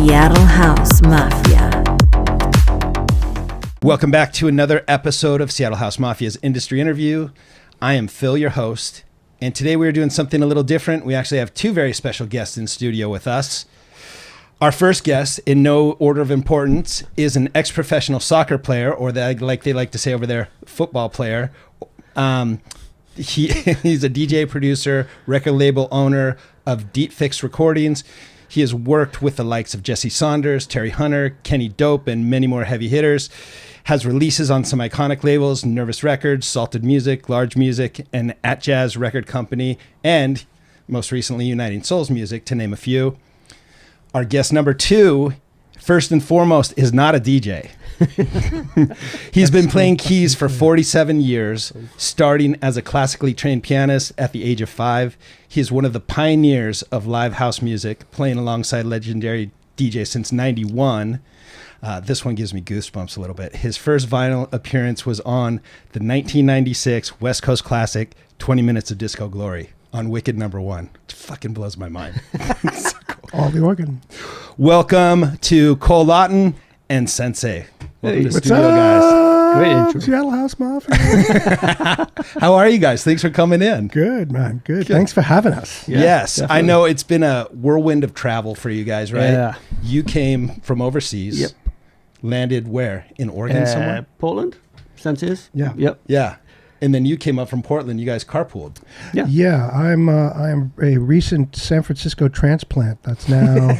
Seattle House Mafia. Welcome back to another episode of Seattle House Mafia's Industry Interview. I am Phil, your host, and today we're doing something a little different. We actually have two very special guests in studio with us. Our first guest, in no order of importance, is an ex-professional soccer player, or like they like to say over there, football player. He's a DJ, producer, record label owner of Deep Fix Recordings. He has worked with the likes of Jesse Saunders, Terry Hunter, Kenny Dope, and many more heavy hitters. Has releases on some iconic labels, Nervous Records, Salted Music, Large Music, and At Jazz Record Company, and most recently Uniting Souls Music, to name a few. Our guest number two, first and foremost, is not a DJ. He's been playing keys for 47 years, starting as a classically trained pianist at the age of 5. He is one of the pioneers of live house music, playing alongside legendary DJ since 91. This one gives me goosebumps a little bit. His first vinyl appearance was on the 1996 West Coast classic, 20 Minutes of Disco Glory, on Wicked No. 1. It fucking blows my mind. So cool. All the organ. Welcome to Col Lawton and SenSei. Welcome to the What's studio, up? guys. Great intro. Seattle House Mafia. How are you guys? Thanks for coming in. Good, man. Good. Thanks for having us. Yeah, Yes, definitely. I know it's been a whirlwind of travel for you guys, right? Yeah. You came from overseas. Yep. Landed where? In Oregon somewhere? Portland, SenSei. Yeah. Yep. Yeah. And then you came up from Portland. You guys carpooled. Yeah. Yeah, I'm a recent San Francisco transplant that's now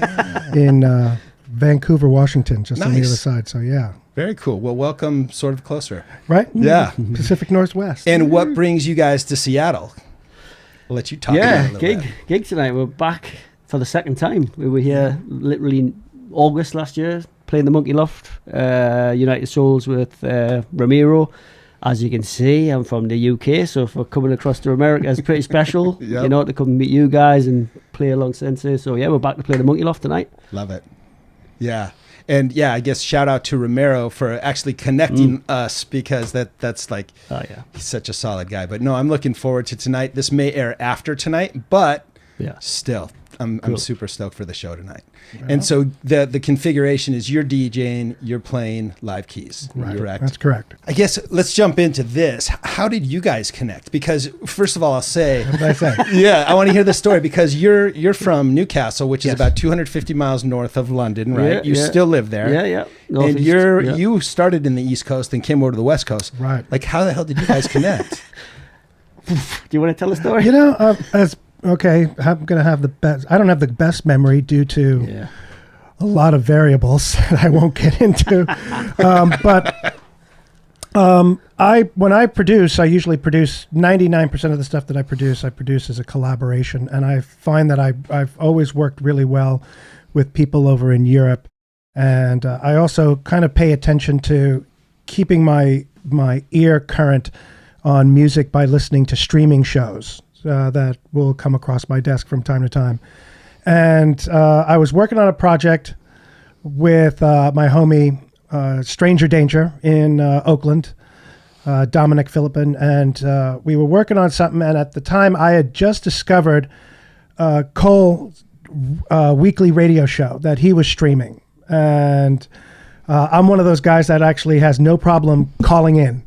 in Vancouver, Washington, just on the Nice. other side. So yeah. Very cool. Well, welcome sort of closer. Right? Yeah. Pacific Northwest. And what brings you guys to Seattle? I'll let you talk about it a Yeah. little bit. Gig tonight. We're back for the second time. We were here literally in August last year, playing the Monkey Loft, United Souls with Ramiro. As you can see, I'm from the UK, so for coming across to America, it's pretty special, Yep. you know, to come and meet you guys and play along SenSei. So yeah, we're back to play the Monkey Loft tonight. Love it. Yeah. And yeah, I guess shout out to Romero for actually connecting us, because that's like, Oh yeah, he's such a solid guy. But no, I'm looking forward to tonight. This may air after tonight, but yeah. still, I'm Cool. super stoked for the show tonight. And so the configuration is you're DJing, you're playing live keys, correct? That's correct. I guess let's jump into this. How did you guys connect? Because first of all, I'll say, What did I say? yeah, I want to hear the story, because you're from Newcastle, which is Yes. about 250 miles north of London, right? Yeah, You yeah. still live there. Yeah, yeah. And Northeast, yeah. you started in the East Coast and came over to the West Coast. Right. Like, how the hell did you guys connect? Do you want to tell the story? You know, I'm going to have the best. I don't have the best memory due to Yeah. a lot of variables that I won't get into. When I produce, I usually produce 99% of the stuff that I produce as a collaboration. And I find that I've always worked really well with people over in Europe. And I also kind of pay attention to keeping my ear current on music by listening to streaming shows that will come across my desk from time to time. And I was working on a project with my homie Stranger Danger in Oakland, Dominic Philippin, and we were working on something. And at the time, I had just discovered Col's weekly radio show that he was streaming. And I'm one of those guys that actually has no problem calling in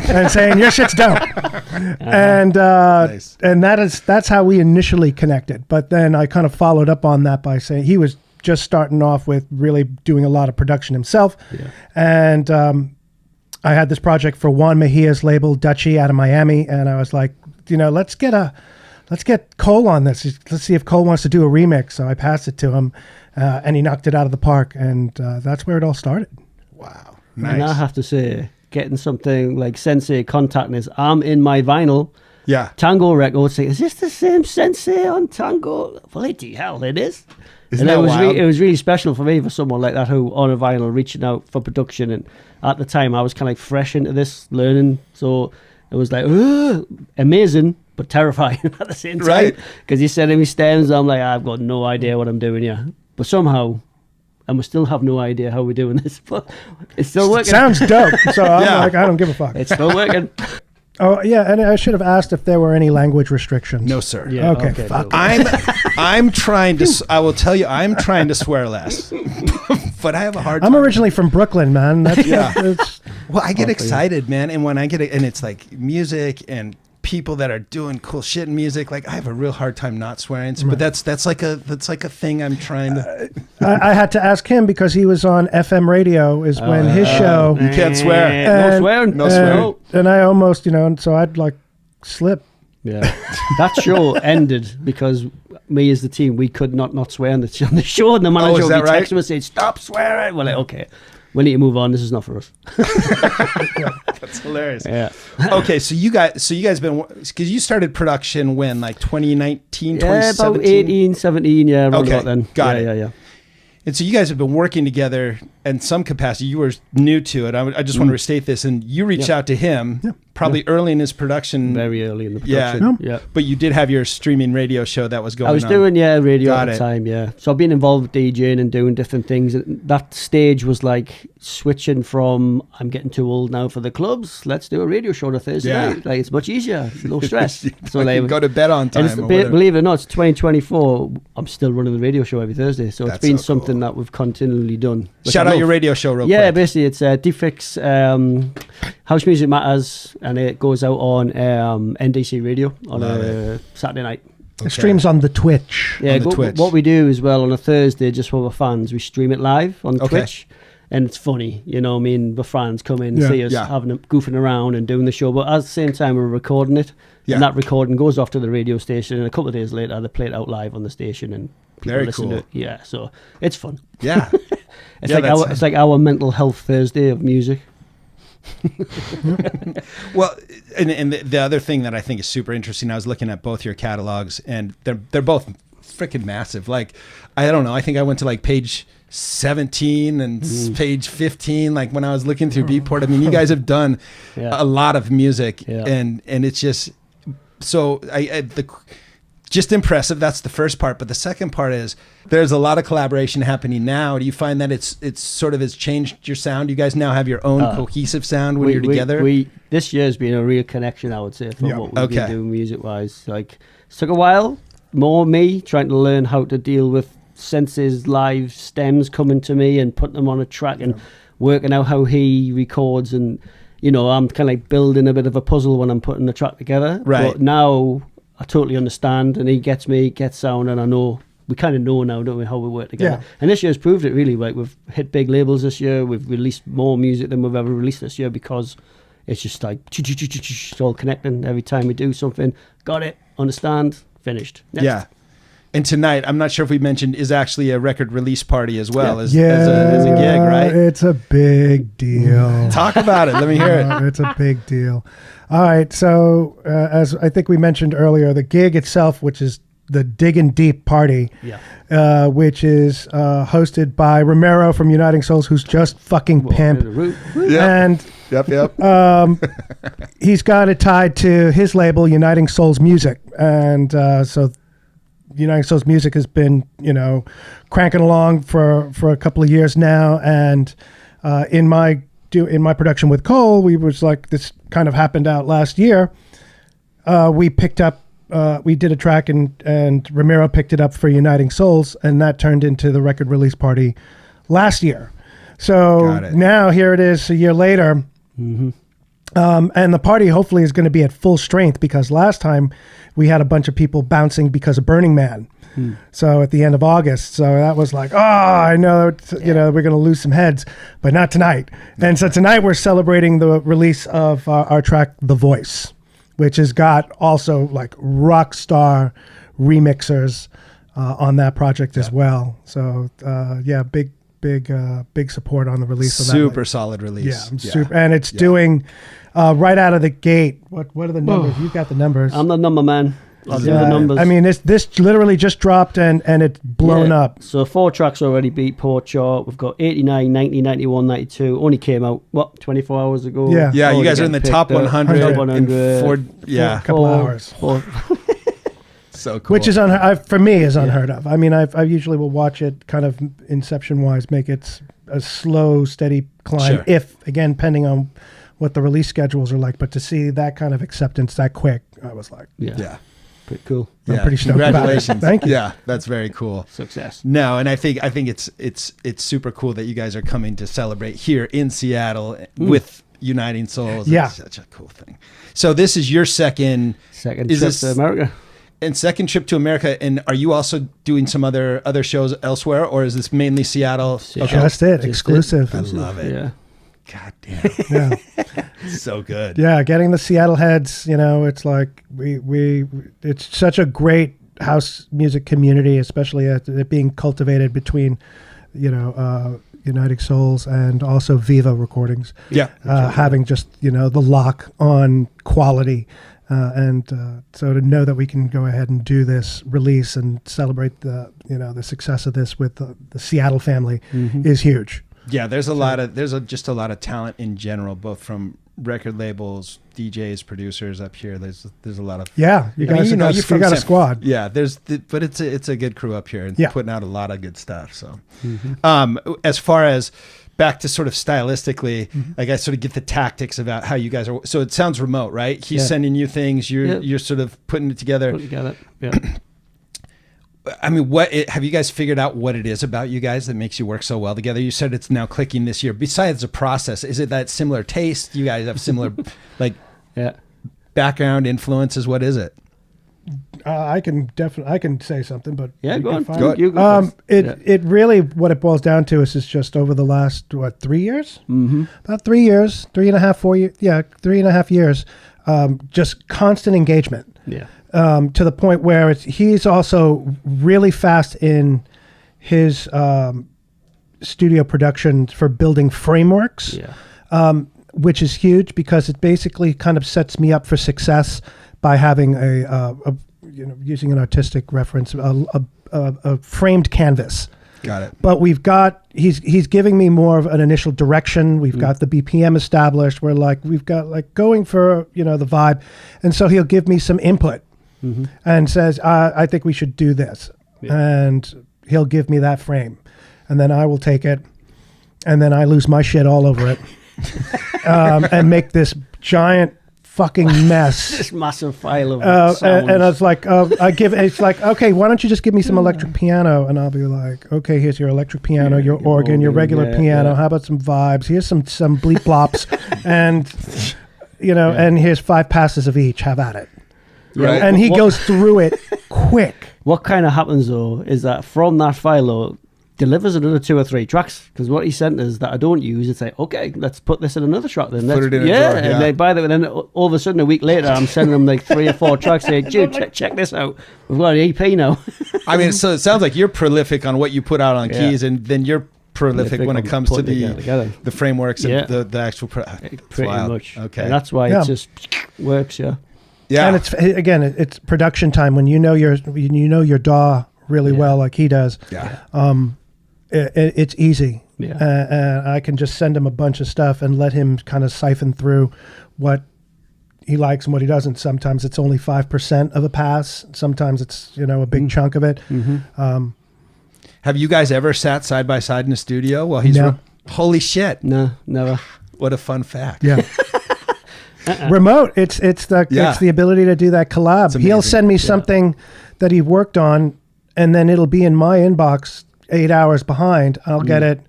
and saying your shit's dope. And Nice. and that's how we initially connected. But then I kind of followed up on that by saying he was just starting off with really doing a lot of production himself. Yeah. And I had this project for Juan Mejia's label, Dutchy, out of Miami, and I was like, you know, let's get Cole on this. Let's see if Cole wants to do a remix. So I passed it to him, and he knocked it out of the park, and that's where it all started. Wow. And I Nice. have to say, getting something like SenSei contacting us, I'm in my vinyl Yeah. Tango record saying, is this the same SenSei on Tango? Bloody hell, it is. Isn't And that wild? it was really special for me, for someone like that who on a vinyl reaching out for production. And at the time, I was kind of like fresh into this, learning. So it was like, amazing, but terrifying at the same time. Right. Because he's sending me stems, I'm like, I've got no idea what I'm doing here. But somehow, and we still have no idea how we're doing this, but it's still working. Sounds dope. So I'm Yeah. like, I don't give a fuck. It's still working. Oh yeah, and I should have asked if there were any language restrictions. No, sir. Yeah, Okay, cool. fuck. I'm trying to. I will tell you, I'm trying to swear less, but I have a hard time. I'm originally from Brooklyn, man. That's, Yeah. that's- Well, I get excited, man, and when I get it, and it's like music and people that are doing cool shit in music, like I have a real hard time not swearing. But that's like a thing I'm trying to. I had to ask him because he was on FM radio. Is when his show. You can't swear. No And- swearing. No swearing. And I almost, and so I'd like slip. Yeah, that show ended because me as the team, we could not swear on the show. And the manager is would that be right? texting us saying, "Stop swearing." We're like, okay, we need to move on. This is not for us. That's hilarious. Yeah, Okay, so you guys been, because you started production when, like 2019, yeah, 2017? about 18, 17, yeah, around Okay, about then. got yeah, it. Yeah, yeah. And so you guys have been working together in some capacity. You were new to it. I just want to restate this. And you reached out to him probably early in his production. Very early in the Yeah. production. Yeah. But you did have your streaming radio show that was going on. I was doing radio Got at the it. time, yeah. So I've been involved with DJing and doing different things. That stage was like switching from I'm getting too old now for the clubs. Let's do a radio show on a Thursday Yeah. night. Like it's much easier, no stress. So You like, go to bed on and time. it's, or whatever. believe it or not, it's 2024. I'm still running the radio show every Thursday. So That's it's been so cool. something that we've continually done. which Shout I out love. your radio show real Yeah, quick. basically it's Defix House Music Matters, and it goes out on NDC Radio on Love a Saturday night. It streams on the Twitch. Yeah, On the Twitch. what we do as well on a Thursday, just for our fans, we stream it live on Okay. Twitch, and it's funny, the fans come in, Yeah. see us Yeah. goofing around and doing the show, but at the same time we're recording it, Yeah. and that recording goes off to the radio station, and a couple of days later they play it out live on the station, and people Very listen cool. to it. Yeah, so it's fun. Yeah. It's Yeah, like that's- it's like our mental health Thursday of music. Well, and the other thing that I think is super interesting, I was looking at both your catalogs, and they're both freaking massive. Like, I don't know, I think I went to like page 17 and page 15, like when I was looking through Beatport. I mean, you guys have done Yeah. a lot of music, Yeah. and it's just so just impressive. That's the first part, but the second part is there's a lot of collaboration happening now. Do you find that it's sort of has changed your sound? You guys now have your own cohesive sound when you're together? This year's been a real connection, I would say, for what we've Okay. been doing music wise. Like, it took a while, more me trying to learn how to deal with SenSei's live stems coming to me and putting them on a track and working out how he records, and I'm kind of like building a bit of a puzzle when I'm putting the track together. Right. But now I totally understand, and he gets me, gets sound, and I know. We kind of know now, don't we, how we work together. Yeah. And this year's proved it, really. Like, we've hit big labels this year. We've released more music than we've ever released this year because it's just like it's all connecting every time we do something. Got it, understand, finished. Next. Yeah. And tonight, I'm not sure if we mentioned, is actually a record release party as well as a gig, right? It's a big deal. Talk about it. Let me hear it. It's a big deal. All right. So, as I think we mentioned earlier, the gig itself, which is the Diggin' Deep Party, which is hosted by Romero from Uniting Souls, who's just fucking pimp. And Yep. he's got it tied to his label, Uniting Souls Music. And so Uniting Souls Music has been, cranking along for a couple of years now. And in my production with Cole, we was like, this kind of happened out last year. We picked up, we did a track and Ramiro picked it up for Uniting Souls, and that turned into the record release party last year. So Got it. now here it is a year later. And the party hopefully is going to be at full strength, because last time we had a bunch of people bouncing because of Burning Man. So at the end of August, so that was like, I know, we're going to lose some heads, but not tonight. And so tonight we're celebrating the release of our track, The Voice, which has got also like rock star remixers on that project as well. So big support on the release of that. Super solid release. Super, and it's doing right out of the gate. What are the numbers? You got the numbers. I'm the number man. I'll do the numbers. I mean, this literally just dropped and it's blown up. So 4 tracks already beat Port chart. We've got 89, 90, 91, 92. Only came out, 24 hours ago? Yeah. Yeah, you Already guys are in the getting top picked up. 100. Top in 100. 4, A couple hours. So cool. Which is for me is unheard of. I mean, I usually will watch it kind of inception wise, make it a slow, steady climb. Sure. If again, depending on what the release schedules are like, but to see that kind of acceptance that quick, I was like, Yeah. Pretty cool. I'm pretty stoked about it. Congratulations. Thank you. Yeah, that's very cool. Success. No, and I think it's super cool that you guys are coming to celebrate here in Seattle with Uniting Souls. Yeah. It's such a cool thing. So this is your second Trip to America. and second trip to America, and are you also doing some other shows elsewhere, or is this mainly Seattle? Just it, exclusive. I love it. Yeah. God damn. Yeah. So good. Yeah, getting the Seattle heads, it's like it's such a great house music community, especially it being cultivated between, Uniting Souls and also Viva Recordings. Yeah. Having just, the lock on quality. So to know that we can go ahead and do this release and celebrate the success of this with the Seattle family is huge. Yeah, there's just a lot of talent in general, both from record labels, DJs, producers up here. There's a lot of you got a squad. Yeah, but it's a good crew up here and putting out a lot of good stuff. So, as far as back to sort of stylistically, like I sort of get the tactics about how you guys are. So it sounds remote, right? He's sending you things. You're sort of putting it together. Yeah. I mean, have you guys figured out what it is about you guys that makes you work so well together? You said it's now clicking this year. Besides the process, is it that similar taste? You guys have similar, background influences. What is it? I can say something, but go on. It really what it boils down to is just over the last 3 years, about 3 years, 3.5, 4 years, 3.5 years, just constant engagement. Yeah. To the point where he's also really fast in his studio production for building frameworks, which is huge because it basically kind of sets me up for success by having using an artistic reference, a framed canvas. Got it. But he's giving me more of an initial direction. We've got the BPM established. We've got going for the vibe, and so he'll give me some input. And says, I think we should do this. Yeah. And he'll give me that frame. And then I will take it. And then I lose my shit all over it. And make this giant fucking mess. This massive file of sounds. And I was like, it's like, okay, why don't you just give me some electric piano? And I'll be like, okay, here's your electric piano, your organ, your regular piano. How about some vibes? Here's some bleep blops. And, and here's 5 passes of each. Have at it. Right. And he goes through it quick. What kind of happens though is that from that file delivers another 2 or 3 tracks, because what he sent us that I don't use, it's like, okay, let's put this in another track then. Put it in a drawer, and then then all of a sudden a week later I'm sending them like 3 or 4 tracks saying, dude, check this out. We've got an EP now. I mean, so it sounds like you're prolific on what you put out on keys, and then you're prolific when it comes to the frameworks and the actual pretty much. Okay. And that's why it just works, Yeah, and it's production time when you know your DAW really well, like he does. Yeah, it's easy. Yeah, and I can just send him a bunch of stuff and let him kind of siphon through what he likes and what he doesn't. Sometimes it's only 5% of a pass. Sometimes it's a big chunk of it. Have you guys ever sat side by side in a studio while he's holy shit? No, never. What a fun fact. Yeah. Remote. It's the ability to do that collab. He'll send me something that he worked on, and then it'll be in my inbox 8 hours behind. I'll get it.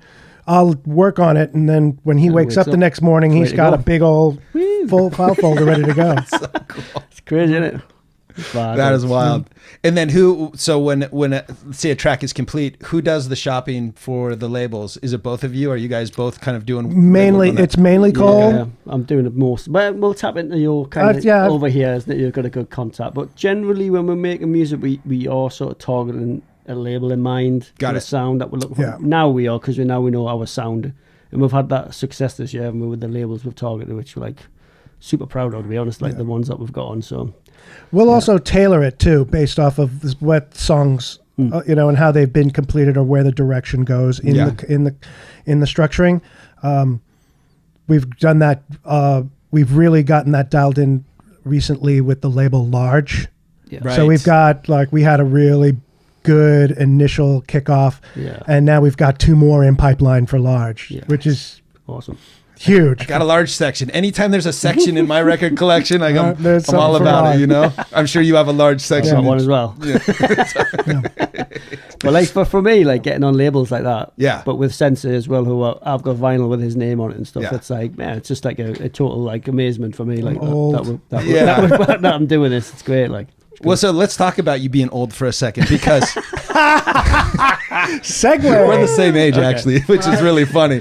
I'll work on it, and then when he wakes up the next morning, he's got a big old full file folder ready to go. So cool. It's crazy, isn't it? That is wild. And then when say a track is complete, who does the shopping for the labels? Is it both of you? Or are you guys both kind of doing mainly? It's mainly Col. Yeah, I'm doing it most, but we'll tap into your kind of over here, isn't it? You've got a good contact, but generally when we're making music, we are sort of targeting a label in mind. Got the sound that we're looking for. Now we are, because we know our sound, and we've had that success this year, and with the labels we've targeted, which we're like super proud of, to be honest. Like the ones that we've got on, so. We'll also tailor it too, based off of what songs, and how they've been completed or where the direction goes in the structuring. We've done that. We've really gotten that dialed in recently with the label Large. Yeah. Right. So we've got we had a really good initial kickoff, and now we've got 2 more in pipeline for Large, which is awesome. Huge. Got a large section. Anytime there's a section in my record collection, I'm all something about for it, you know? I'm sure you have a large I've section. got one as well. But like for me, like getting on labels like that. Yeah. But with SenSei as well, who I've got vinyl with his name on it and stuff. Yeah. It's like, man, it's just like a total like amazement for me. Like old. that I'm doing this. It's great. Like. Well, so let's talk about you being old for a second, because Segue. we're the same age, actually, which is really funny.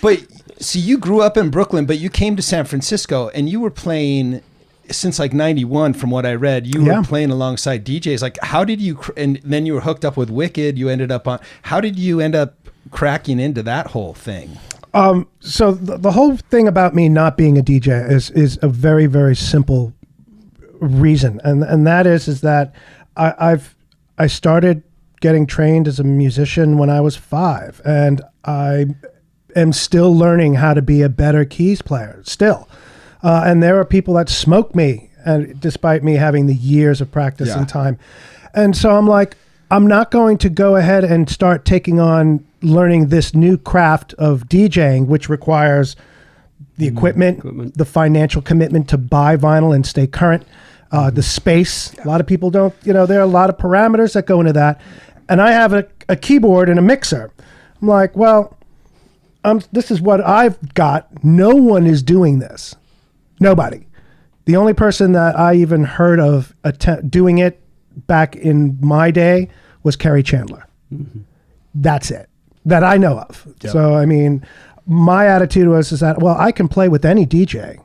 But so you grew up in Brooklyn, but you came to San Francisco and you were playing since like 91, from what I read. You were playing alongside DJs. Like, how did you, and then you were hooked up with Wicked. You ended up on, how did you end up cracking into that whole thing? So the whole thing about me not being a DJ is a very, very simple reason, and that is that I started getting trained as a musician when I was 5, and I am still learning how to be a better keys player still, and there are people that smoke me, and despite me having the years of practice and time, and so I'm like, I'm not going to go ahead and start taking on learning this new craft of DJing, which requires the equipment, the financial commitment to buy vinyl and stay current, the space. A lot of people don't, there are a lot of parameters that go into that. And I have a keyboard and a mixer. I'm like, well, this is what I've got. No one is doing this. Nobody. The only person that I even heard of doing it back in my day was Kerry Chandler. Mm-hmm. That's it that I know of. Yep. So, I mean, my attitude is that, well, I can play with any DJ.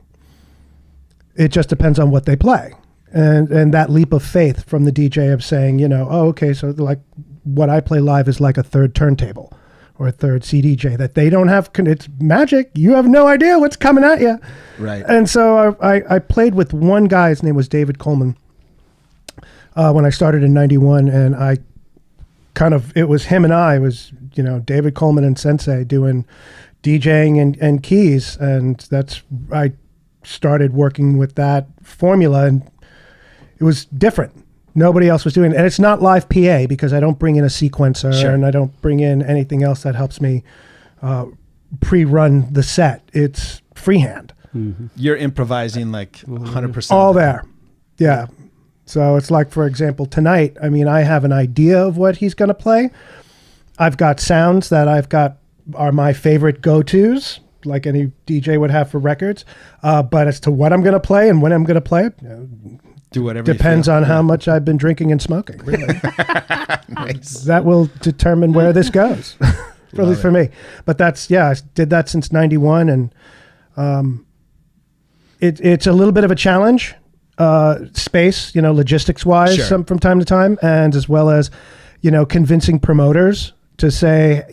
It just depends on what they play. And that leap of faith from the DJ of saying, oh, okay, so like what I play live is like a third turntable or a third CDJ that they don't have. It's magic. You have no idea what's coming at you. Right. And so I played with one guy. His name was David Coleman when I started in 91. And it was him and I. It was, David Coleman and SenSei doing DJing and keys. And I started working with that formula, and it was different. Nobody else was doing it. And it's not live PA because I don't bring in a sequencer and I don't bring in anything else that helps me pre-run the set. It's freehand. Mm-hmm. You're improvising like 100%. All there. Yeah. So it's like, for example, tonight, I mean, I have an idea of what he's going to play. I've got sounds that are my favorite go-tos, like any DJ would have for records. But as to what I'm going to play and when I'm going to play it, do whatever depends on how much I've been drinking and smoking, really. Nice. That will determine where this goes, really, for me. But I did that since 91, and it's a little bit of a challenge, space, logistics-wise, from time to time, and as well as, convincing promoters to say,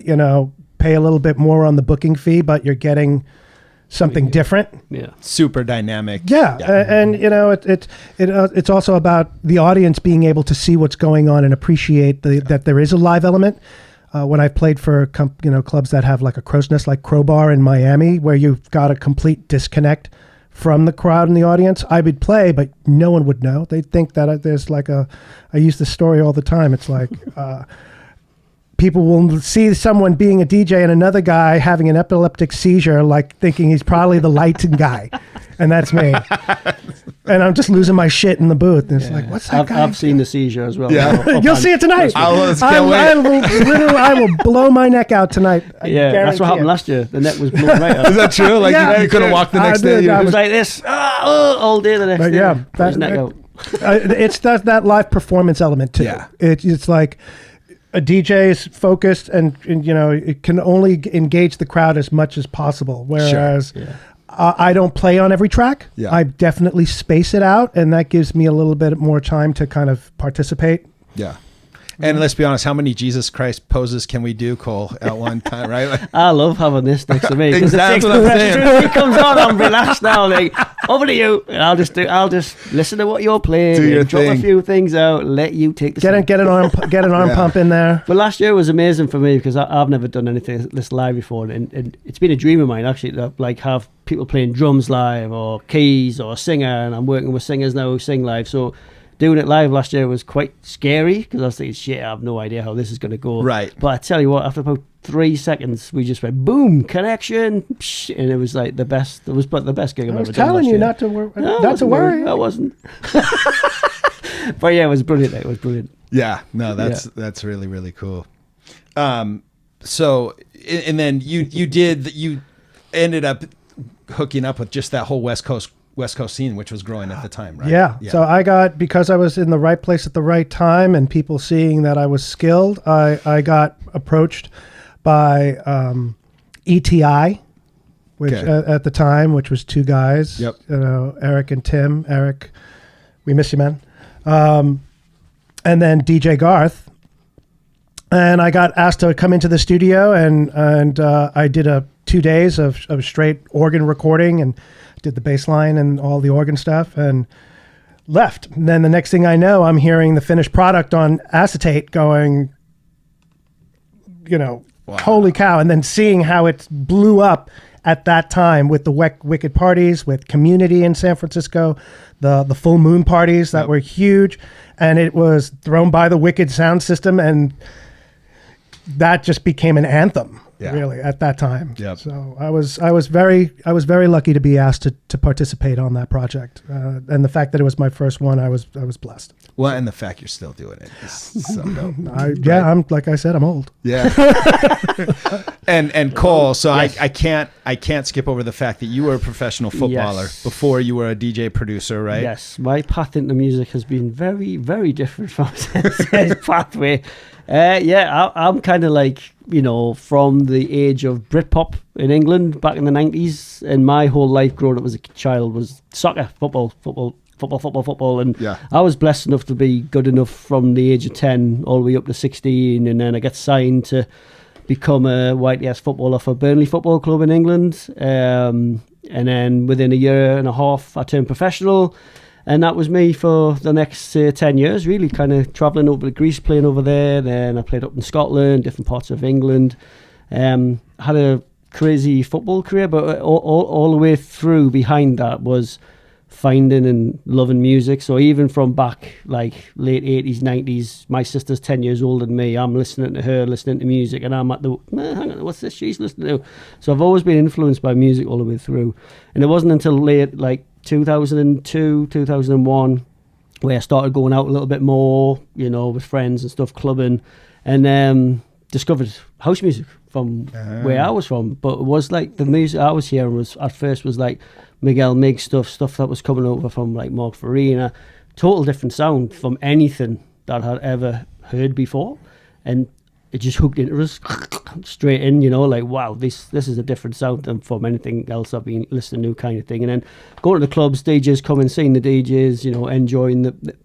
pay a little bit more on the booking fee, but you're getting something different. Yeah. Super dynamic. Yeah. And it's also about the audience being able to see what's going on and appreciate that there is a live element. When I've played for clubs that have like a crow's nest, like Crowbar in Miami, where you've got a complete disconnect from the crowd and the audience, I would play, but no one would know. They'd think that there's like I use this story all the time. It's like people will see someone being a DJ and another guy having an epileptic seizure, like thinking he's probably the lighting guy. And that's me. And I'm just losing my shit in the booth. And it's like, what's that guy? I've seen the seizure as well. Yeah. You'll see it tonight. I will blow my neck out tonight. That's what happened last year. The neck was blown right out. Is that true? Like you couldn't walk the next day? It was like this all day the next day. Yeah. His neck out. It's that live performance element too. Yeah. It's like a DJ is focused and it can only engage the crowd as much as possible. Whereas I don't play on every track. Yeah. I definitely space it out, and that gives me a little bit more time to kind of participate. Yeah. And let's be honest, how many Jesus Christ poses can we do, Cole, at one time, right? Like, I love having this next to me. Exactly what I'm saying. He comes on, I'm relaxed now. Like, over to you. And I'll just listen to what you're playing. Do your drop thing. A few things out. Let you take the get an arm pump in there. But last year was amazing for me because I've never done anything this live before, and it's been a dream of mine actually to like have people playing drums live or keys or a singer, and I'm working with singers now who sing live. So doing it live last year was quite scary because I was thinking, shit, I have no idea how this is going to go. Right. But I tell you what, after about 3 seconds, we just went boom, connection, psh, and it was like the best. It was but the best gig I've ever done. I was telling you not to worry. I wasn't. But yeah, it was brilliant. It was brilliant. Yeah. No, that's really, really cool. So, and then you ended up hooking up with just that whole West Coast scene, which was growing at the time, right? Yeah. So because I was in the right place at the right time and people seeing that I was skilled, I got approached by ETI, which at the time, which was two guys, Yep. Eric and Tim. Eric, we miss you, man. And then DJ Garth. And I got asked to come into the studio, and I did 2 days of straight organ recording and did the bass line and all the organ stuff and left. And then the next thing I know, I'm hearing the finished product on acetate going, wow. Holy cow. And then seeing how it blew up at that time with the Wicked parties, with Community in San Francisco, the full moon parties that were huge. And it was thrown by the Wicked sound system, and that just became an anthem, really, at that time. Yep. So I was very lucky to be asked to participate on that project, and the fact that it was my first one, I was blessed. Well, and the fact you're still doing it is so dope. I'm like I said, I'm old. Yeah. and Cole, so Yes. I can't skip over the fact that you were a professional footballer before you were a DJ producer, right? Yes, my path into music has been very, very different from SenSei's pathway. I'm kind of like, from the age of Britpop in England back in the 90s, and my whole life growing up as a child was soccer, football. And I was blessed enough to be good enough from the age of 10 all the way up to 16, and then I got signed to become a YTS footballer for Burnley Football Club in England. And then within a year and a half, I turned professional. And that was me for the next 10 years, really kind of travelling over to Greece, playing over there. Then I played up in Scotland, different parts of England. Had a crazy football career, but all the way through behind that was finding and loving music. So even from back like late 80s, 90s, my sister's 10 years older than me. I'm listening to her, listening to music, and I'm at the, hang on, what's this she's listening to? So I've always been influenced by music all the way through. And it wasn't until late, like 2002, 2001, where I started going out a little bit more, with friends and stuff, clubbing, and discovered house music from where I was from. But it was like the music I was hearing was at first was like Miguel Mig stuff that was coming over from like Mark Farina, total different sound from anything that I had ever heard before, and it just hooked into us straight in, like, wow, this is a different sound than from anything else I've been listening to, kind of thing. And then going to the clubs, DJs coming, seeing the DJs, enjoying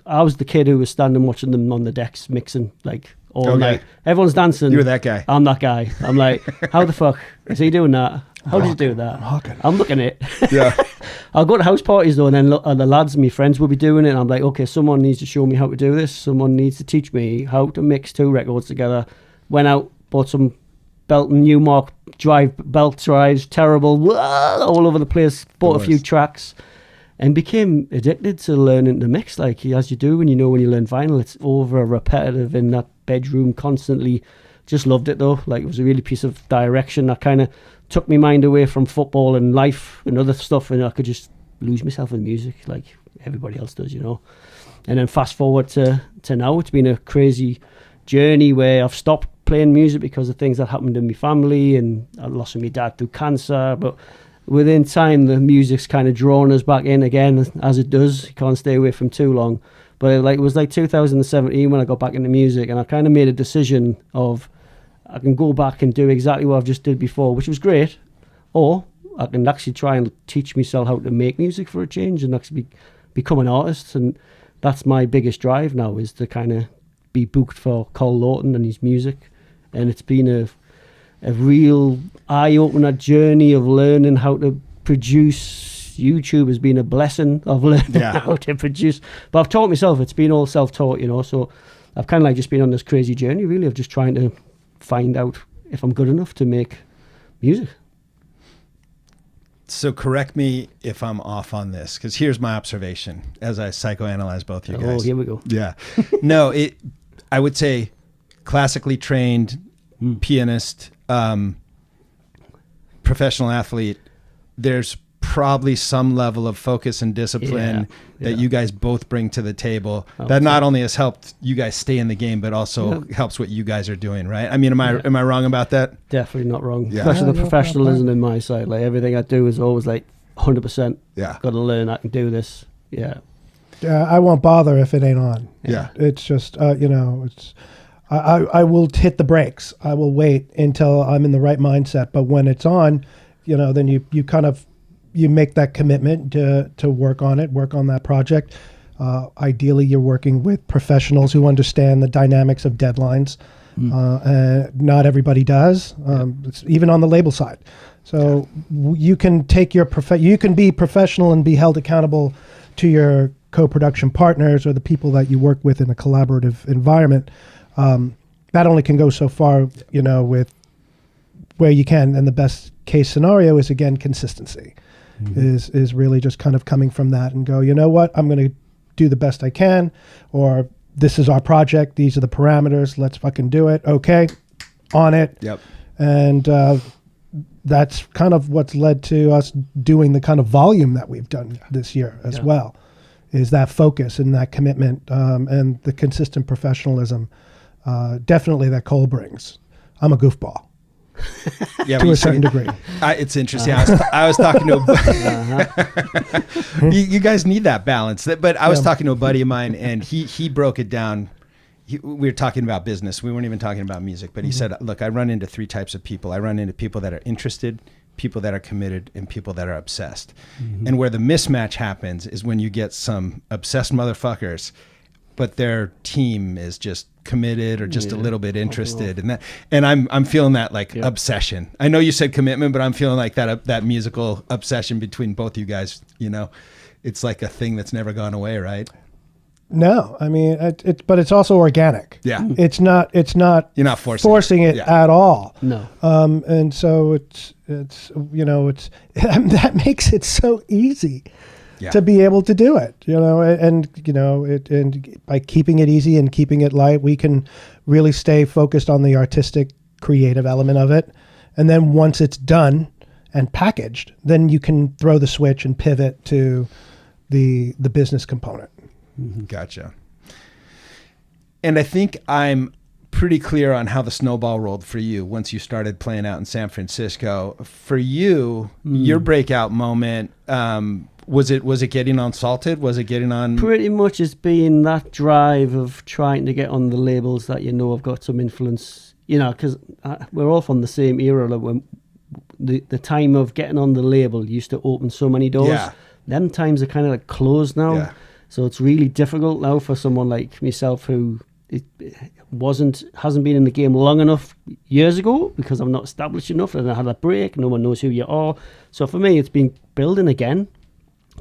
I was the kid who was standing watching them on the decks mixing, like, all night. Everyone's dancing. You were that guy. I'm that guy. I'm like, how the fuck is he doing that? How did you do that? I'm looking at it. Yeah. I'll go to house parties though, and then the lads, my friends, will be doing it. And I'm like, okay, someone needs to show me how to do this. Someone needs to teach me how to mix two records together. Went out, bought some Belton Newmark belt drives, terrible, all over the place. Bought a few tracks, and became addicted to learning to mix, like as you do when you learn vinyl. It's over repetitive in that bedroom constantly. Just loved it though. Like, it was a really piece of direction that kind of took my mind away from football and life and other stuff, and I could just lose myself in music like everybody else does, And then fast forward to now, it's been a crazy journey where I've stopped playing music because of things that happened in my family, and I lost my dad through cancer, but within time the music's kind of drawn us back in again, as it does. You can't stay away from too long. But it was like 2017 when I got back into music, and I kind of made a decision of I can go back and do exactly what I've just did before, which was great, or I can actually try and teach myself how to make music for a change and actually become an artist. And that's my biggest drive now, is to kind of be booked for Col Lawton and his music. And it's been a real eye-opener journey of learning how to produce. YouTube has been a blessing of learning how to produce. But I've taught myself. It's been all self-taught, So I've kind of like just been on this crazy journey, really, of just trying to find out if I'm good enough to make music. So correct me if I'm off on this, because here's my observation as I psychoanalyze both you guys. Oh, here we go. Yeah. No, I would say classically trained pianist, professional athlete, there's probably some level of focus and discipline that you guys both bring to the table that not only has helped you guys stay in the game, but also helps what you guys are doing, right? I mean, am I wrong about that? Definitely not wrong. Yeah. Especially the professionalism in my side. Like everything I do is always like 100%. Yeah. Got to learn I can do this. Yeah. I won't bother if it ain't on. Yeah. It's just, it's, I will hit the brakes. I will wait until I'm in the right mindset. But when it's on, then you kind of, you make that commitment to work on it, work on that project. Ideally, you're working with professionals who understand the dynamics of deadlines. And not everybody does, it's even on the label side. So you can take you can be professional and be held accountable to your co-production partners or the people that you work with in a collaborative environment. That only can go so far, with where you can. And the best case scenario is, again, consistency. Is really just kind of coming from that and go, you know what, I'm going to do the best I can, or this is our project, these are the parameters, let's fucking do it. Okay, on it. Yep. And that's kind of what's led to us doing the kind of volume that we've done this year as well, is that focus and that commitment and the consistent professionalism definitely that Cole brings. I'm a goofball. To a certain degree. It's interesting. I was talking to you guys need that balance. But I was talking to a buddy of mine, and he broke it down. We were talking about business. We weren't even talking about music. But he said, look, I run into three types of people. I run into people that are interested, people that are committed, and people that are obsessed. And where the mismatch happens is when you get some obsessed motherfuckers, but their team is just committed or just a little bit interested, and I'm feeling that obsession. I know you said commitment, but I'm feeling like that musical obsession between both you guys. It's like a thing that's never gone away, right? No, I mean, but it's also organic. Yeah, it's not. You're not forcing it at all. No. And so it's that makes it so easy. Yeah. To be able to do it, and by keeping it easy and keeping it light, we can really stay focused on the artistic, creative element of it. And then once it's done and packaged, then you can throw the switch and pivot to the business component. Gotcha. And I think I'm pretty clear on how the snowball rolled for you once you started playing out in San Francisco. For you, your breakout moment. Was it getting on Salted? Was it getting on? Pretty much it's been that drive of trying to get on the labels that have got some influence, because we're all from the same era. Like when the time of getting on the label used to open so many doors. Yeah. Them times are kind of closed now. Yeah. So it's really difficult now for someone like myself who hasn't been in the game long enough years ago, because I'm not established enough and I had a break. No one knows who you are. So for me, it's been building again.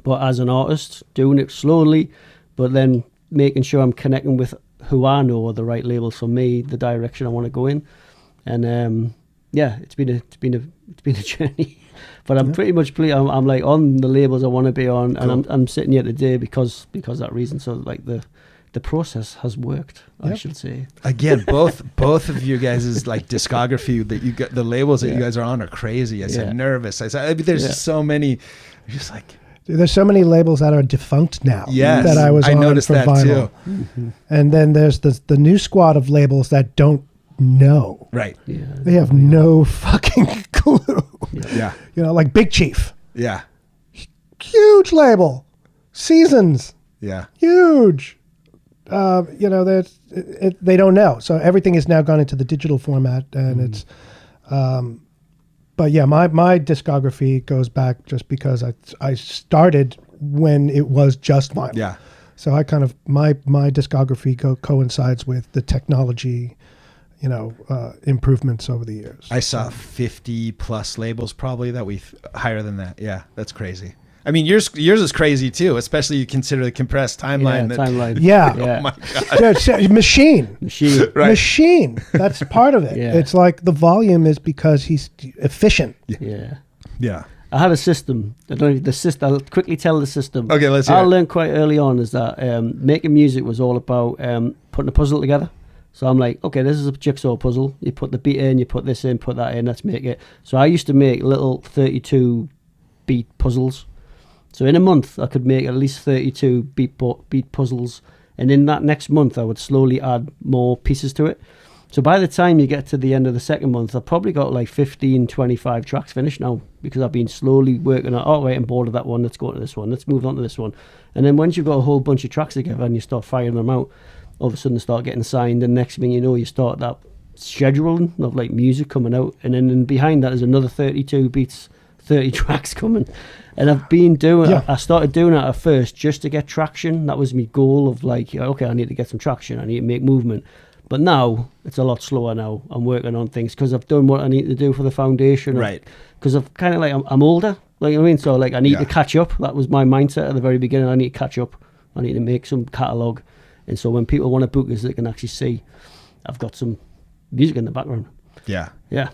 But as an artist, doing it slowly, but then making sure I'm connecting with who I know are the right labels for me, the direction I want to go in, and it's been a journey. But I'm pretty much I'm like on the labels I want to be on, cool. And I'm sitting here today because of that reason. So like the process has worked, I should say. Again, both of you guys' like discography that you got, the labels that you guys are on are crazy. I said nervous. I said there's just so many. Just like. There's so many labels that are defunct now. Yes, that I noticed for that vinyl. too. And then there's the new squad of labels that don't know. Right. Yeah. They have no fucking clue. Yeah. Like Big Chief. Yeah. Huge label. Seasons. Yeah. Huge. They don't know. So everything is now gone into the digital format, and it's. But yeah, my discography goes back just because I started when it was just vinyl. Yeah. So I kind of my discography coincides with the technology, improvements over the years. I saw 50 plus labels probably that higher than that. Yeah, that's crazy. I mean, yours is crazy too, especially you consider the compressed timeline. Yeah. Oh my God. Machine. Right. Machine. That's part of it. Yeah. It's like the volume is because he's efficient. Yeah. Yeah. I had a system. I don't know the system. I'll quickly tell the system. Okay, let's hear I it. learned quite early on is that making music was all about putting a puzzle together. So I'm like, okay, this is a jigsaw puzzle. You put the beat in, you put this in, put that in, let's make it. So I used to make little 32 beat puzzles. So in a month, I could make at least 32 beat puzzles. And in that next month, I would slowly add more pieces to it. So by the time you get to the end of the second month, I've probably got like 15, 25 tracks finished now because I've been slowly working on, oh, right, I'm bored of that one, let's go to this one, let's move on to this one. And then once you've got a whole bunch of tracks together and you start firing them out, all of a sudden they start getting signed, and next thing you know, you start that scheduling of like music coming out, and then behind that is another 32 beats, 30 tracks coming. And I've been doing I started doing it at first just to get traction. That was my goal of like, okay, I need to get some traction, I need to make movement. But now it's a lot slower now. I'm working on things because I've done what I need to do for the foundation. Right. Because I've kind of like, I'm older, like, I mean, so like I need to catch up. That was my mindset at the very beginning. I need to catch up. I need to make some catalogue. And so when people want to book us, they can actually see I've got some music in the background. Yeah. Yeah.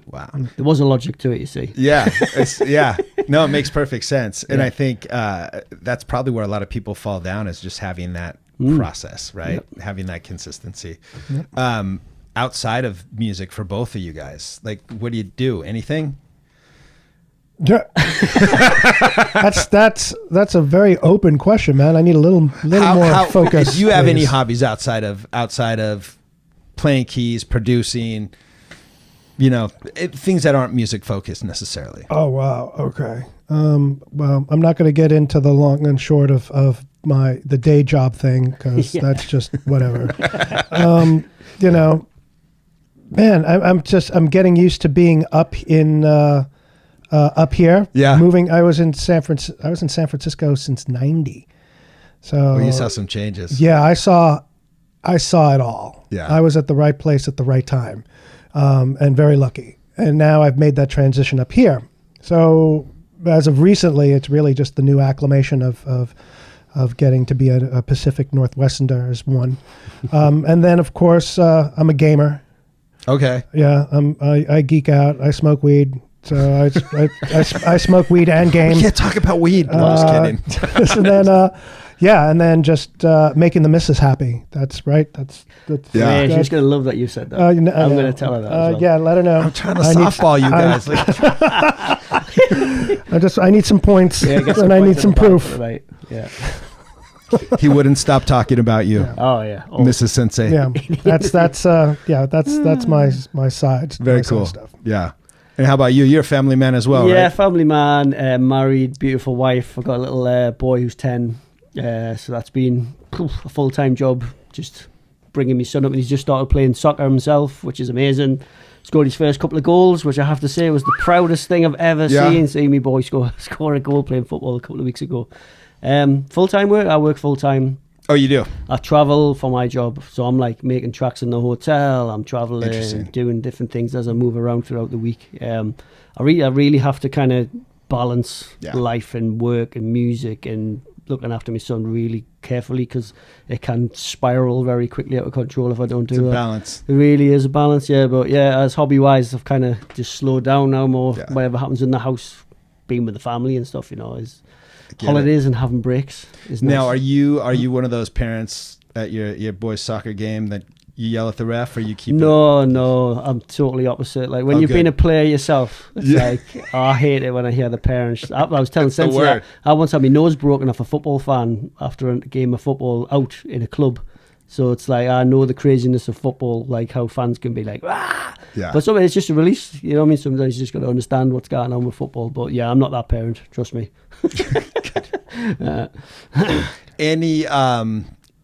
Wow. There was a logic to it, you see. Yeah. No, it makes perfect sense. And I think that's probably where a lot of people fall down, is just having that process, right? Yep. Having that consistency. Yep. Outside of music for both of you guys, like, what do you do? Anything? Yeah. that's a very open question, man. I need a little more focus. Do you have any hobbies outside of playing keys, producing, things that aren't music focused necessarily? Oh, wow. Okay. Well, I'm not going to get into the long and short of the day job thing, because that's just whatever. Man, I'm getting used to being up here. Yeah. Moving. I was in San Francisco since '90. So you saw some changes. Yeah, I saw it all. Yeah. I was at the right place at the right time, and very lucky. And now I've made that transition up here. So as of recently, it's really just the new acclimation of getting to be a Pacific Northwesterner is one. And then, of course, I'm a gamer. Okay. Yeah, I geek out. I smoke weed. So I smoke weed and game. We can't talk about weed. No, I'm just kidding. And then just making the missus happy. That's right. That's yeah. She's gonna love that you said that. I'm gonna tell her that. As well. Yeah, let her know. I'm trying to softball you guys. I need some points, and I need some proof. Right. Yeah. He wouldn't stop talking about you. Yeah. Oh yeah, Mrs. Sensei. Yeah, that's my side. Very cool stuff. Yeah. And how about you? You're a family man as well, right? Yeah, family man, married, beautiful wife. I've got a little boy who's 10. So that's been a full-time job, just bringing my son up. And he's just started playing soccer himself, which is amazing. Scored his first couple of goals, which I have to say was the proudest thing I've ever seen. Seeing my boy score a goal playing football a couple of weeks ago. Full-time work, I work full-time. Oh, you do? I travel for my job, so I'm like making tracks in the hotel. I'm traveling, doing different things as I move around throughout the week. I really have to kind of balance life and work and music and looking after my son really carefully, because it can spiral very quickly out of control if I don't do it. It's a balance. It really is a balance, yeah. But yeah, as hobby-wise, I've kind of just slowed down now more. Yeah. Whatever happens in the house, being with the family and stuff, is holidays and having breaks is nice. Now, are you one of those parents at your boy's soccer game that you yell at the ref, or you keep No, I'm totally opposite. Like when you've been a player yourself, it's like, I hate it when I hear the parents. I was telling SenSei, I once had my nose broken off a football fan after a game of football out in a club. So it's like, I know the craziness of football, like how fans can be like, ah! Yeah. But sometimes it's just a release, you know what I mean? Sometimes you just got to understand what's going on with football. But yeah, I'm not that parent, trust me.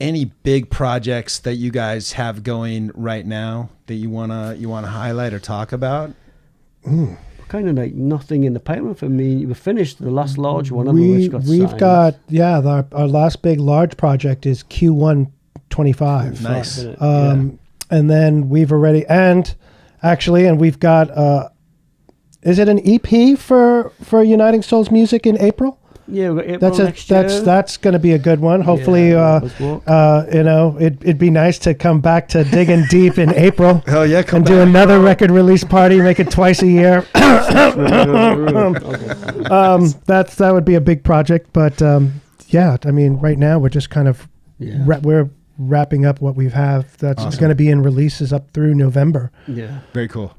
Any big projects that you guys have going right now that you wanna highlight or talk about? Kind of like nothing in the pipeline for me. We finished the last large one. We've got our last big large project is Q1 25. Nice. And then we've already we've got is it an EP for Uniting Souls Music in April? Yeah, we've got April next year. That's going to be a good one. Hopefully, it'd be nice to come back to digging deep in April. Hell yeah, come and back, do another bro. record release party. Make it twice a year. That would be a big project, but yeah, I mean, right now we're just kind of we're wrapping up what we have. That's Awesome. going to be in releases up through November. Yeah. Very cool.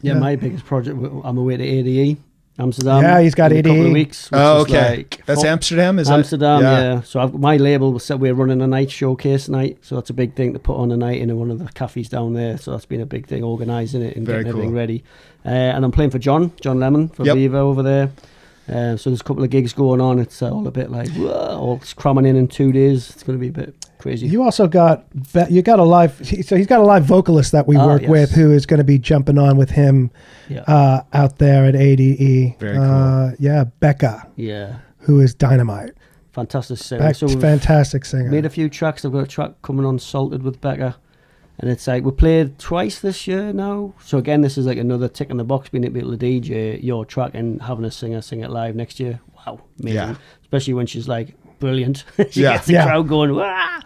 Yeah, my biggest project, I'm away to ADE, Amsterdam. Yeah, he's got in a couple of ADE. weeks. Oh, which is okay. like That's Amsterdam, is Amsterdam, that? yeah. So my label said we're running a night showcase night, so that's a big thing to put on a night in one of the cafes down there. So that's been a big thing, organising it and Very getting everything cool. ready. And I'm playing for John Lemon for Yep. Viva over there. So there's a couple of gigs going on. It's all a bit like, whoa, all cramming in 2 days. It's going to be a bit crazy. You also got he's got a live vocalist that we work with who is going to be jumping on with him out there at ADE. Very cool. Yeah, Becca. Yeah. Who is dynamite. Fantastic singer. So we've fantastic singer. made a few tracks. I've got a track coming on Salted with Becca. And it's like, we played twice this year now. So again, this is like another tick in the box, being able to DJ your track and having a singer sing it live next year. Wow, amazing. Yeah. Especially when she's like, brilliant. She Yeah. gets the crowd going, wah!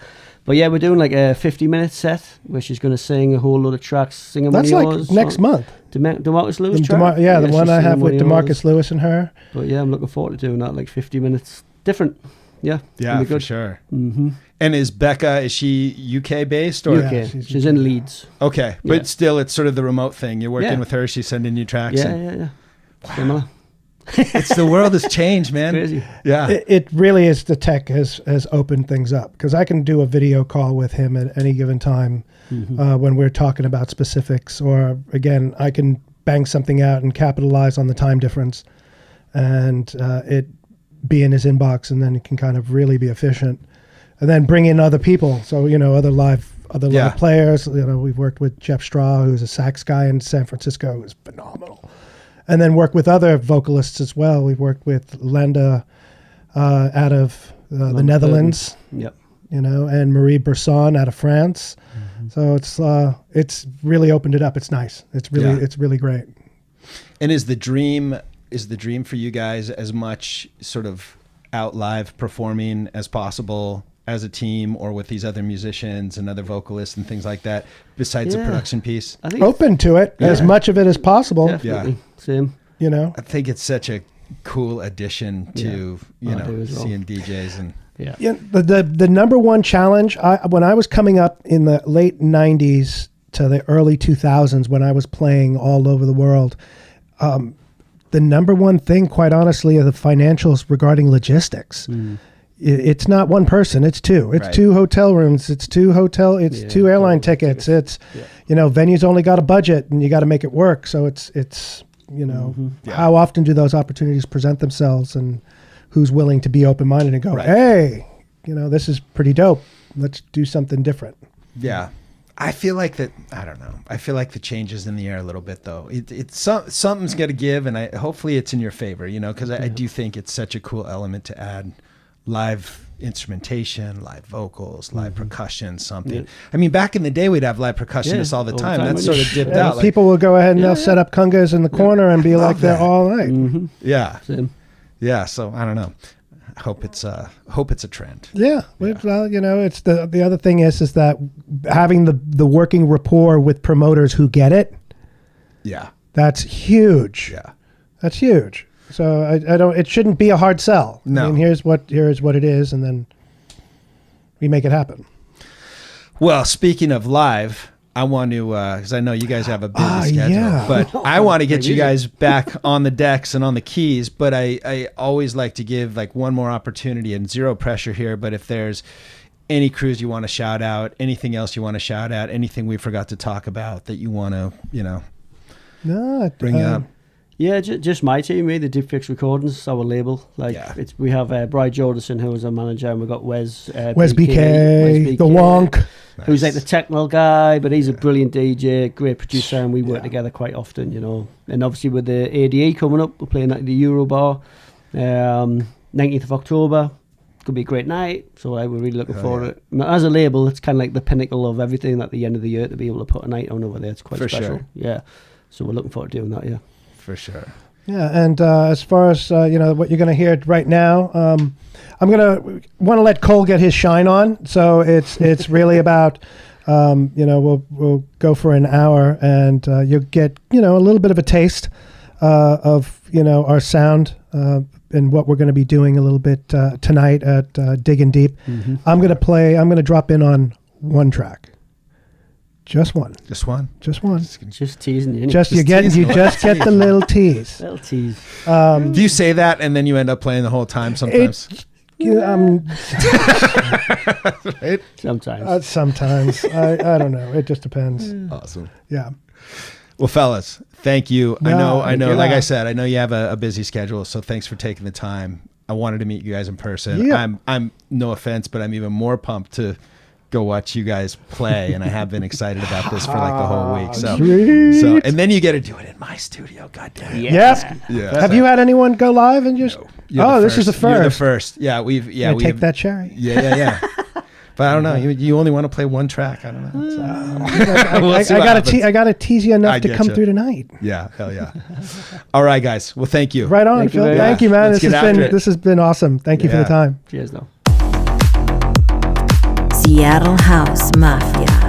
But yeah, we're doing like a 50-minute set where she's going to sing a whole lot of tracks, singing That's one of like yours. next month. DeMarcus Lewis track? The one she's I have singing with one of DeMarcus yours. Lewis and her. But yeah, I'm looking forward to doing that, like 50 minutes. Different. Yeah. Yeah, be for good. sure. Mm-hmm. And is she UK based or? UK. Yeah, she's in Leeds. Okay, but Yeah. still, it's sort of the remote thing. You're working Yeah. with her. She's sending you tracks. Yeah, and yeah. Similar. It's the world has changed, man. Crazy. Yeah. It really is. The tech has opened things up because I can do a video call with him at any given time when we're talking about specifics, or again, I can bang something out and capitalize on the time difference, and it be in his inbox, and then it can kind of really be efficient, and then bring in other people. So other live players. We've worked with Jeff Straw, who's a sax guy in San Francisco, who's phenomenal. And then work with other vocalists as well. We've worked with Lenda out of the Netherlands, Yep. and Marie Bresson out of France. So it's really opened it up. It's nice. It's really great. And is the dream for you guys as much sort of out live performing as possible as a team, or with these other musicians and other vocalists and things like that, besides the production piece? I think Open to it, as much of it as possible. definitely. Same. I think it's such a cool addition to I do as well. seeing DJs and Yeah, the number one challenge, when I was coming up in the late 90s to the early 2000s, when I was playing all over the world, the number one thing, quite honestly, are the financials regarding logistics. It's not one person, it's two. It's two hotel rooms, it's two airline tickets. It's, venue's only got a budget and you got to make it work. So it's how often do those opportunities present themselves, and who's willing to be open-minded and go, hey, this is pretty dope. Let's do something different. Yeah. I feel like that. I don't know. I feel like the change is in the air a little bit, though. Something's got to give, and hopefully it's in your favor. Because I do think it's such a cool element to add live instrumentation, live vocals, live percussion, something. Yeah. I mean, back in the day, we'd have live percussionists all the time. That's sort of dipped out. People will go ahead and they'll set up congas in the corner and be like there all night. Yeah. Same. Yeah. So I don't know. Hope it's a trend. Yeah. Well, it's the other thing is that having the working rapport with promoters who get it. Yeah. That's huge. Yeah. That's huge. So I don't. It shouldn't be a hard sell. No. I mean, here's what it is, and then we make it happen. Well, speaking of live, I want to, because I know you guys have a busy schedule, yeah. but I want to get you guys back on the decks and on the keys. But I always like to give like one more opportunity, and zero pressure here. But if there's any crews you want to shout out, anything else you want to shout out, anything we forgot to talk about that you want to, bring up. Yeah, just my team, really. The Deep Fix Recordings, our label. We have Bride Jordison, who is our manager, and we've got Wes BK, the Wonk, who's like the technical guy, but he's a brilliant DJ, great producer, and we work together quite often, And obviously with the ADE coming up, we're playing at the Euro Bar, 19th of October. It's going to be a great night, so we're really looking forward to it. As a label, it's kind of like the pinnacle of everything at the end of the year to be able to put a night on over there. It's quite special. Sure. Yeah, so we're looking forward to doing that, yeah. For sure. Yeah, and as far as what you're going to hear right now, I'm going to want to let Cole get his shine on. So it's really about we'll go for an hour, and you'll get a little bit of a taste of our sound and what we're going to be doing a little bit tonight at Digging Deep. Mm-hmm. I'm going to drop in on one track. Just one. Just one. Just one. Just teasing you. You get the little tease. Little tease. Do you say that and then you end up playing the whole time sometimes? Right? Sometimes. Sometimes. I don't know. It just depends. Awesome. Yeah. Well, fellas, thank you. No, I know. yeah. Like I said, I know you have a busy schedule, so thanks for taking the time. I wanted to meet you guys in person. Yeah. I'm no offense, but I'm even more pumped to go watch you guys play, and I have been excited about this for like the whole week. So and then you get to do it in my studio. God damn it. Yeah. Yeah. Have you had anyone go live and just? No. This is the first. You're the first. Yeah, we take that cherry. Yeah. But I don't know. You only want to play one track. I don't know. I got to tease you enough to come through tonight. Yeah, hell yeah. All right, guys. Well, thank you. Right on, Phil. Thank you, man. This has been awesome. Thank you for the time. Cheers, though. Seattle House Mafia.